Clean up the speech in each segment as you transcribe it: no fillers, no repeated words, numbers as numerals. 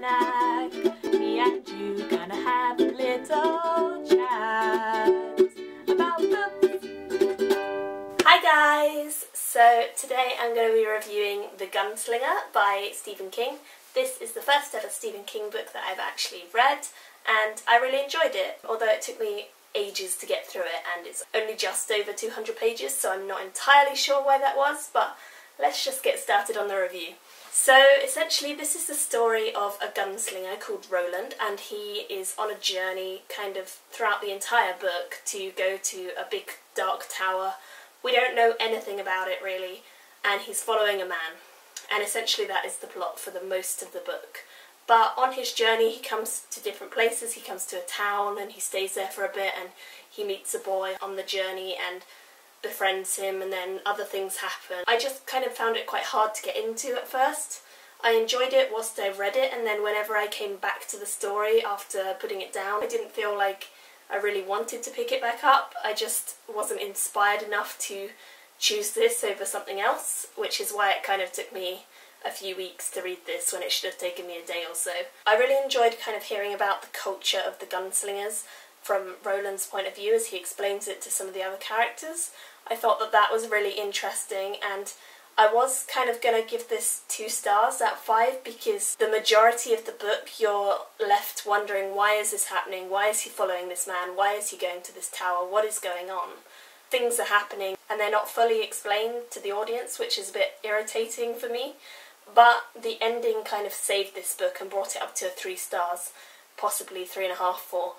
snack. Me and you gonna have a little chat about books. Hi guys! So today I'm going to be reviewing The Gunslinger by Stephen King. This is the first ever Stephen King book that I've actually read, and I really enjoyed it, although it took me ages to get through it, and it's only just over 200 pages, so I'm not entirely sure why that was, but let's just get started on the review. So essentially this is the story of a gunslinger called Roland, and he is on a journey kind of throughout the entire book to go to a big dark tower. We don't know anything about it really, and he's following a man, and essentially that is the plot for the most of the book. But on his journey he comes to different places. He comes to a town and he stays there for a bit, and he meets a boy on the journey and befriends him, and then other things happen. I just kind of found it quite hard to get into at first. I enjoyed it whilst I read it, and then whenever I came back to the story after putting it down, I didn't feel like I really wanted to pick it back up. I just wasn't inspired enough to choose this over something else, which is why it kind of took me a few weeks to read this when it should have taken me a day or so. I really enjoyed kind of hearing about the culture of the gunslingers from Roland's point of view as he explains it to some of the other characters. I thought that that was really interesting, and I was kind of going to give this 2 stars out of 5 because the majority of the book you're left wondering, why is this happening? Why is he following this man? Why is he going to this tower? What is going on? Things are happening and they're not fully explained to the audience, which is a bit irritating for me. But the ending kind of saved this book and brought it up to 3 stars, possibly 3.5, 4.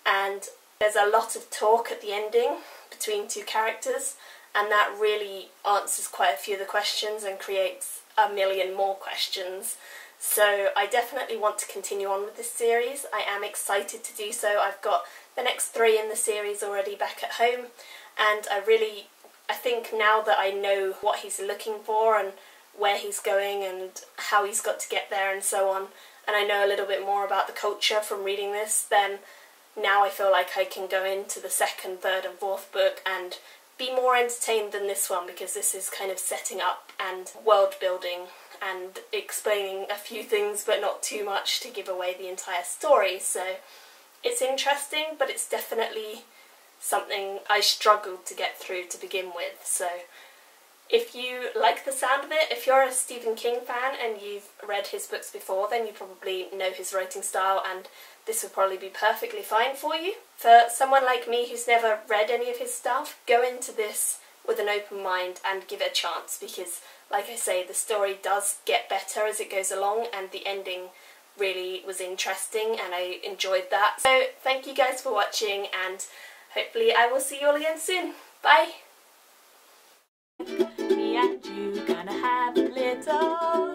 And there's a lot of talk at the ending between 2 characters, and that really answers quite a few of the questions and creates a million more questions. So I definitely want to continue on with this series. I am excited to do so. I've got the next 3 in the series already back at home, and I think now that I know what he's looking for and where he's going and how he's got to get there and so on, and I know a little bit more about the culture from reading this, then now I feel like I can go into the 2nd, 3rd and 4th book and be more entertained than this one, because this is kind of setting up and world building and explaining a few things but not too much to give away the entire story. So it's interesting, but it's definitely something I struggled to get through to begin with. So if you like the sound of it, if you're a Stephen King fan and you've read his books before, then you probably know his writing style and this would probably be perfectly fine for you. For someone like me who's never read any of his stuff, go into this with an open mind and give it a chance, because like I say, the story does get better as it goes along and the ending really was interesting and I enjoyed that. So thank you guys for watching, and hopefully I will see you all again soon. Bye! Me and you gonna have a little